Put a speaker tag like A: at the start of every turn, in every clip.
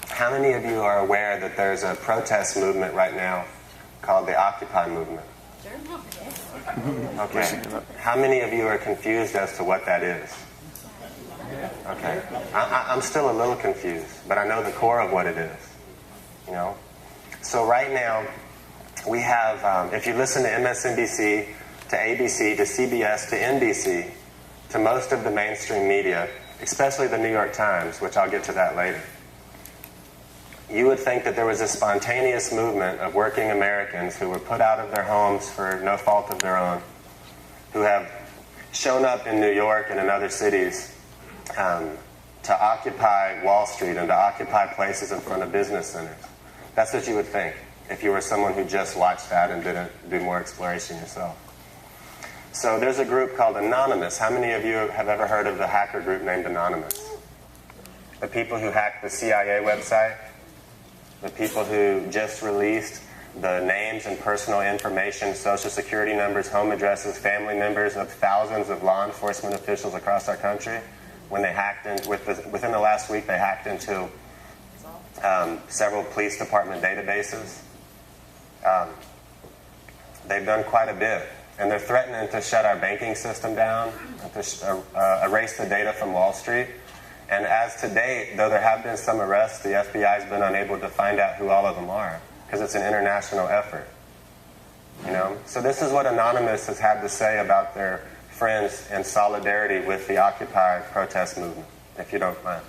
A: How many of you are aware that there's a protest movement right now called the Occupy movement? Okay. How many of you are confused as to what that is? Okay. I'm still a little confused, but I know the core of what it is. You know? So right now, we have, if you listen to MSNBC, to ABC, to CBS, to NBC, to most of the mainstream media, especially the New York Times, which I'll get to that later, you would think that there was a spontaneous movement of working Americans who were put out of their homes for no fault of their own, who have shown up in New York and in other cities to occupy Wall Street and to occupy places in front of business centers. That's what you would think if you were someone who just watched that and didn't do more exploration yourself. So there's a group called Anonymous. How many of you have ever heard of the hacker group named Anonymous? The people who hacked the CIA website? The people who just released the names and personal information, social security numbers, home addresses, family members of thousands of law enforcement officials across our country? When they hacked in, within the last week, they hacked into several police department databases. They've done quite a bit. And they're threatening to shut our banking system down, and to erase the data from Wall Street. And as to date, though there have been some arrests, the FBI has been unable to find out who all of them are, because it's an international effort. You know? So this is what Anonymous has had to say about their friends in solidarity with the Occupy protest movement, if you don't mind.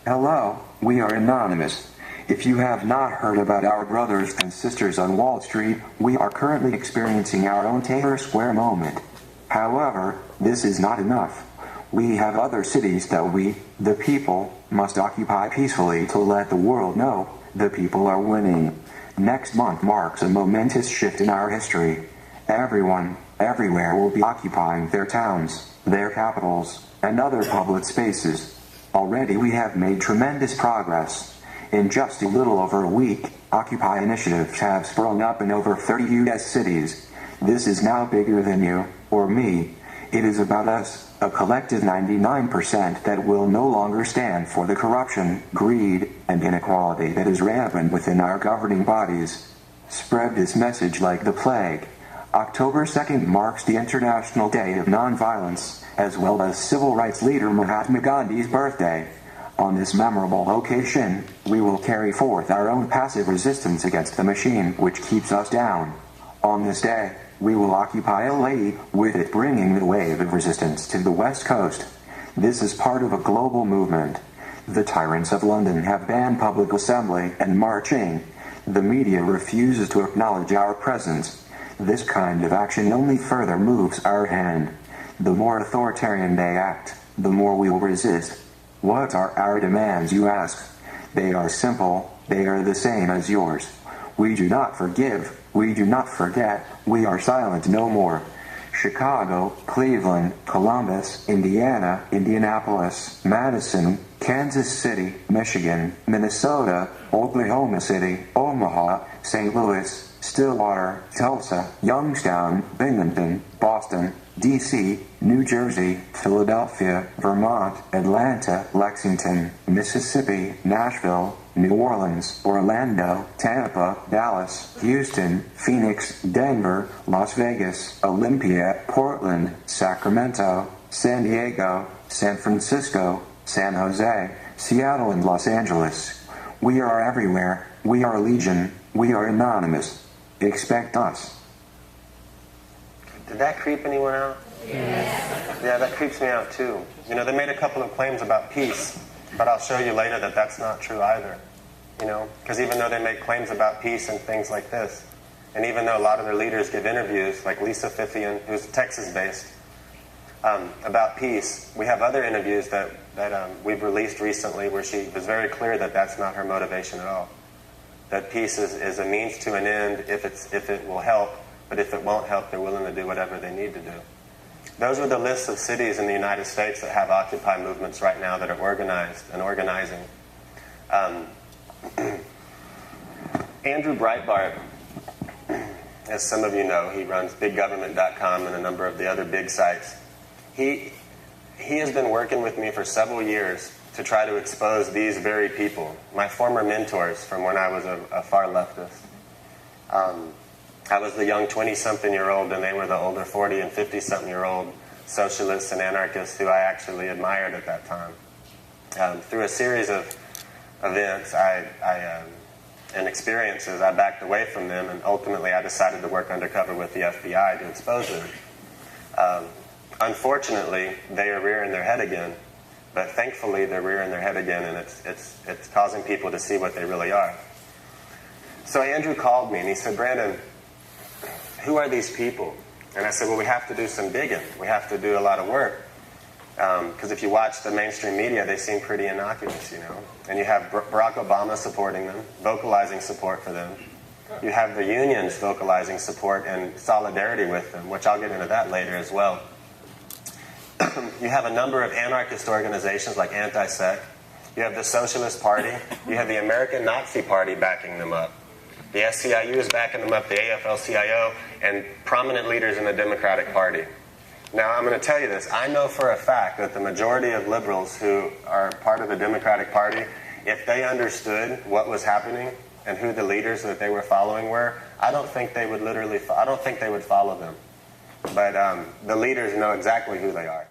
B: Hello, we are Anonymous. If you have not heard about our brothers and sisters on Wall Street, we are currently experiencing our own Tahrir Square moment. However, this is not enough. We have other cities that we, the people, must occupy peacefully to let the world know the people are winning. Next month marks a momentous shift in our history. Everyone, everywhere will be occupying their towns, their capitals, and other public spaces. Already we have made tremendous progress. In just a little over a week, Occupy initiatives have sprung up in over 30 U.S. cities. This is now bigger than you, or me. It is about us, a collective 99% that will no longer stand for the corruption, greed, and inequality that is rampant within our governing bodies. Spread this message like the plague. October 2nd marks the International Day of Nonviolence, as well as civil rights leader Mahatma Gandhi's birthday. On this memorable occasion, we will carry forth our own passive resistance against the machine which keeps us down. On this day, we will occupy LA, with it bringing the wave of resistance to the West Coast. This is part of a global movement. The tyrants of London have banned public assembly and marching. The media refuses to acknowledge our presence. This kind of action only further moves our hand. The more authoritarian they act, the more we will resist. What are our demands, you ask? They are simple. They are the same as yours. We do not forgive. We do not forget. We are silent no more. Chicago, Cleveland, Columbus, Indiana, Indianapolis, Madison, Kansas City, Michigan, Minnesota, Oklahoma City, Omaha, St. Louis, Stillwater, Tulsa, Youngstown, Binghamton, Boston, D.C., New Jersey, Philadelphia, Vermont, Atlanta, Lexington, Mississippi, Nashville, New Orleans, Orlando, Tampa, Dallas, Houston, Phoenix, Denver, Las Vegas, Olympia, Portland, Sacramento, San Diego, San Francisco, San Jose, Seattle, and Los Angeles. We are everywhere. We are Legion. We are Anonymous. Expect us.
A: Did that creep anyone out? Yes. Yeah, that creeps me out too. You know, they made a couple of claims about peace, but I'll show you later that that's not true either. You know, because even though they make claims about peace and things like this, and even though a lot of their leaders give interviews, like Lisa Fithian, who's Texas-based, about peace, we have other interviews that we've released recently where she was very clear that that's not her motivation at all. That peace is a means to an end if it will help, but if it won't help, they're willing to do whatever they need to do. Those are the lists of cities in the United States that have Occupy movements right now that are organized and organizing. Andrew Breitbart, as some of you know, he runs biggovernment.com and a number of the other big sites. He he has been working with me for several years to try to expose these very people, my former mentors from when I was a far leftist. I was the young 20-something-year-old, and they were the older 40 and 50-something-year-old socialists and anarchists who I actually admired at that time. Through a series of events and experiences, I backed away from them, and ultimately I decided to work undercover with the FBI to expose them. Unfortunately, they are rearing their head again, but thankfully they're rearing their head again, and it's causing people to see what they really are. So Andrew called me and he said, "Brandon, who are these people?" And I said, "Well, we have to do some digging. We have to do a lot of work. Because if you watch the mainstream media, they seem pretty innocuous, you know. And you have Barack Obama supporting them, vocalizing support for them. You have the unions vocalizing support and solidarity with them, which I'll get into that later as well. You have a number of anarchist organizations like Anti-Sec. You have the Socialist Party. You have the American Nazi Party backing them up. The SCIU is backing them up, the AFL-CIO, and prominent leaders in the Democratic Party. Now, I'm going to tell you this. I know for a fact that the majority of liberals who are part of the Democratic Party, if they understood what was happening and who the leaders that they were following were, I don't think they would follow them. But the leaders know exactly who they are.